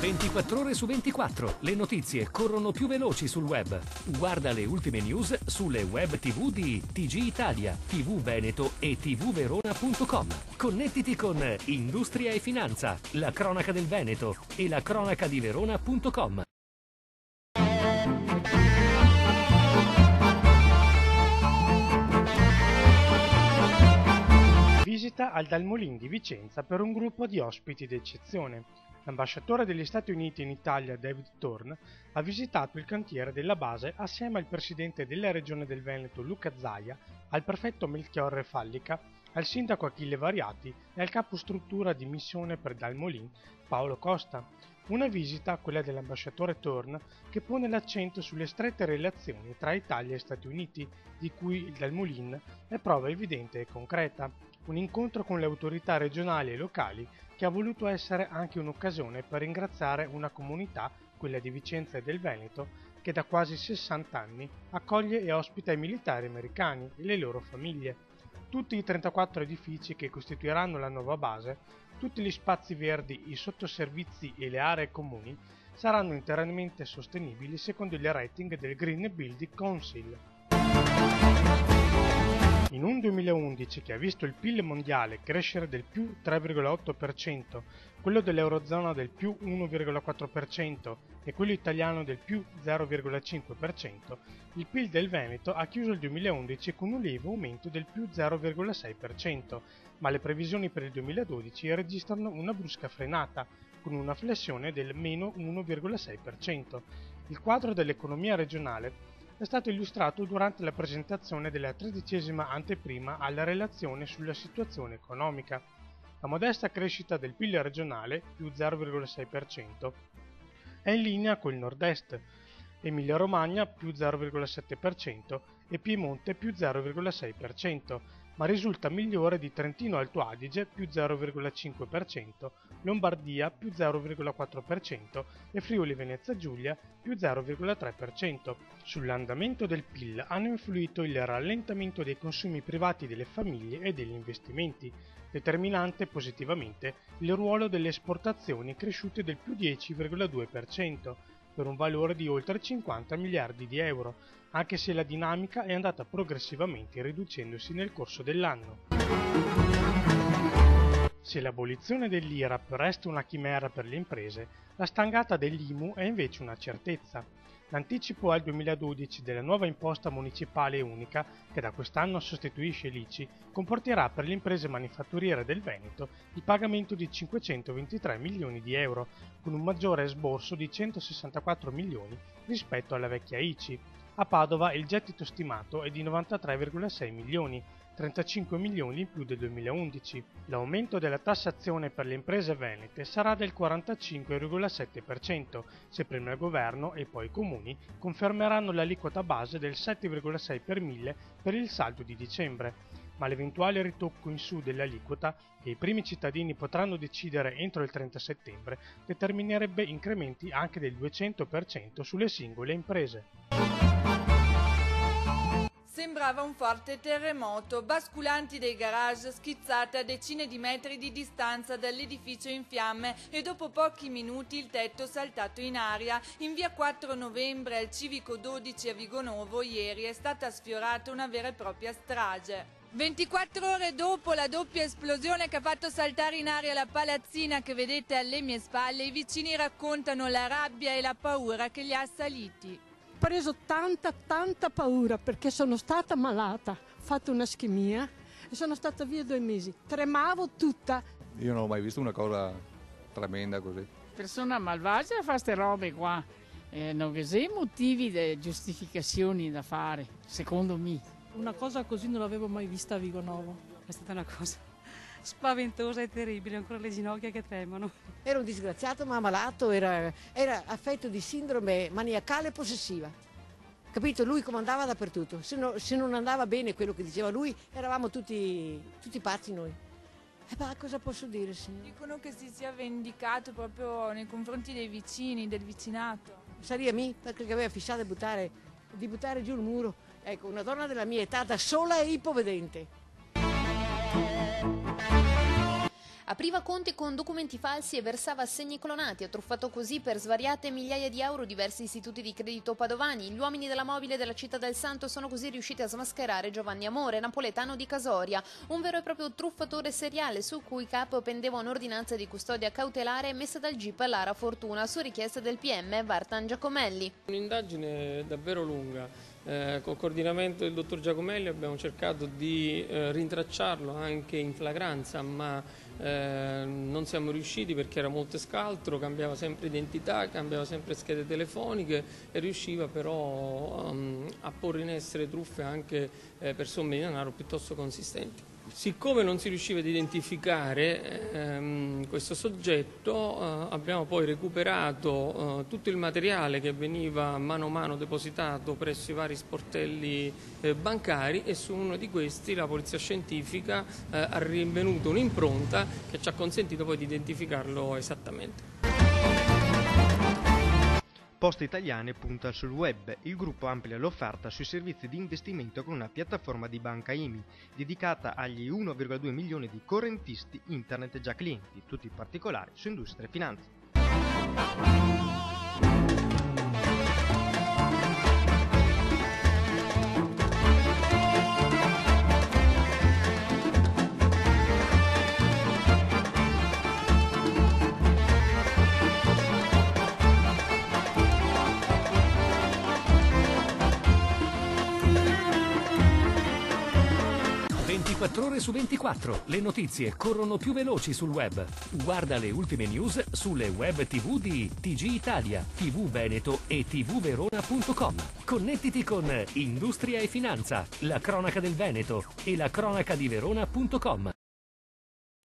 24 ore su 24, le notizie corrono più veloci sul web. Guarda le ultime news sulle web TV di TG Italia, TV Veneto e tvverona.com. Connettiti con Industria e Finanza, la cronaca del Veneto e la cronaca di Verona.com. Visita al Dalmolin di Vicenza per un gruppo di ospiti d'eccezione. L'ambasciatore degli Stati Uniti in Italia, David Thorne, ha visitato il cantiere della base assieme al presidente della regione del Veneto, Luca Zaia, al prefetto Melchiorre Fallica, al sindaco Achille Variati e al capo struttura di missione per Dalmolin, Paolo Costa. Una visita, quella dell'ambasciatore Thorne, che pone l'accento sulle strette relazioni tra Italia e Stati Uniti, di cui il Dalmolin è prova evidente e concreta. Un incontro con le autorità regionali e locali che ha voluto essere anche un'occasione per ringraziare una comunità, quella di Vicenza e del Veneto, che da quasi 60 anni accoglie e ospita i militari americani e le loro famiglie. Tutti i 34 edifici che costituiranno la nuova base, tutti gli spazi verdi, i sottoservizi e le aree comuni saranno interamente sostenibili secondo il rating del Green Building Council. In un 2011 che ha visto il PIL mondiale crescere del più 3,8%, quello dell'Eurozona del più 1,4% e quello italiano del più 0,5%, il PIL del Veneto ha chiuso il 2011 con un lieve aumento del più 0,6%, ma le previsioni per il 2012 registrano una brusca frenata, con una flessione del meno 1,6%. Il quadro dell'economia regionale è stato illustrato durante la presentazione della 13ª anteprima alla relazione sulla situazione economica. La modesta crescita del PIL regionale, più 0,6%, è in linea con il Nord-Est, Emilia-Romagna più 0,7% e Piemonte più 0,6%, ma risulta migliore di Trentino-Alto Adige più 0,5%, Lombardia più 0,4% e Friuli-Venezia Giulia più 0,3%. Sull'andamento del PIL hanno influito il rallentamento dei consumi privati delle famiglie e degli investimenti, determinante positivamente il ruolo delle esportazioni cresciute del più 10,2%, per un valore di oltre 50 miliardi di euro, anche se la dinamica è andata progressivamente riducendosi nel corso dell'anno. Se l'abolizione dell'IRAP resta una chimera per le imprese, la stangata dell'IMU è invece una certezza. L'anticipo al 2012 della nuova imposta municipale unica, che da quest'anno sostituisce l'ICI, comporterà per le imprese manifatturiere del Veneto il pagamento di 523 milioni di euro, con un maggiore esborso di 164 milioni rispetto alla vecchia ICI. A Padova il gettito stimato è di 93,6 milioni, 35 milioni in più del 2011. L'aumento della tassazione per le imprese venete sarà del 45,7%, se prima il governo e poi i comuni confermeranno l'aliquota base del 7,6 per mille per il saldo di dicembre, ma l'eventuale ritocco in su dell'aliquota, che i primi cittadini potranno decidere entro il 30 settembre, determinerebbe incrementi anche del 200% sulle singole imprese. Sembrava un forte terremoto, basculanti dei garage schizzate a decine di metri di distanza dall'edificio in fiamme e dopo pochi minuti il tetto saltato in aria. In via 4 novembre al Civico 12 a Vigonovo ieri è stata sfiorata una vera e propria strage. 24 ore dopo la doppia esplosione che ha fatto saltare in aria la palazzina che vedete alle mie spalle, i vicini raccontano la rabbia e la paura che li ha assaliti. Ho preso tanta paura perché sono stata malata, ho fatto una ischemia e sono stata via 2 mesi, tremavo tutta. Io non ho mai visto una cosa tremenda così. Persona malvagia fa queste robe qua, non così motivi di giustificazioni da fare, secondo me. Una cosa così non l'avevo mai vista a Vigonovo, è stata una cosa spaventosa e terribile, ancora le ginocchia che tremano. Era un disgraziato ma malato, era affetto di sindrome maniacale possessiva. Capito? Lui comandava dappertutto, se non andava bene quello che diceva lui, eravamo tutti pazzi noi. Ma cosa posso dire, signor? Dicono che si sia vendicato proprio nei confronti dei vicini, del vicinato. Saria me, perché aveva fissato di buttare giù il muro. Ecco, una donna della mia età, da sola e ipovedente. Apriva conti con documenti falsi e versava assegni clonati. Ha truffato così per svariate migliaia di euro diversi istituti di credito padovani. Gli uomini della mobile della Città del Santo sono così riusciti a smascherare Giovanni Amore, napoletano di Casoria, un vero e proprio truffatore seriale su cui capo pendeva un'ordinanza di custodia cautelare emessa dal GIP Lara Fortuna su richiesta del PM Vartan Giacomelli. Un'indagine davvero lunga. Col coordinamento del dottor Giacomelli abbiamo cercato di rintracciarlo anche in flagranza, ma non siamo riusciti perché era molto scaltro, cambiava sempre identità, cambiava sempre schede telefoniche e riusciva però a porre in essere truffe anche per somme di denaro piuttosto consistenti. Siccome non si riusciva ad identificare questo soggetto, abbiamo poi recuperato tutto il materiale che veniva mano a mano depositato presso i vari sportelli bancari e su uno di questi la polizia scientifica ha rinvenuto un'impronta che ci ha consentito poi di identificarlo esattamente. Poste Italiane punta sul web. Il gruppo amplia l'offerta sui servizi di investimento con una piattaforma di banca IMI dedicata agli 1,2 milioni di correntisti internet già clienti, tutti i particolari su industria e finanza. 24 ore su 24, le notizie corrono più veloci sul web. Guarda le ultime news sulle web TV di TG Italia, TV Veneto e tvverona.com. Connettiti con Industria e Finanza, la cronaca del Veneto e la cronaca di Verona.com.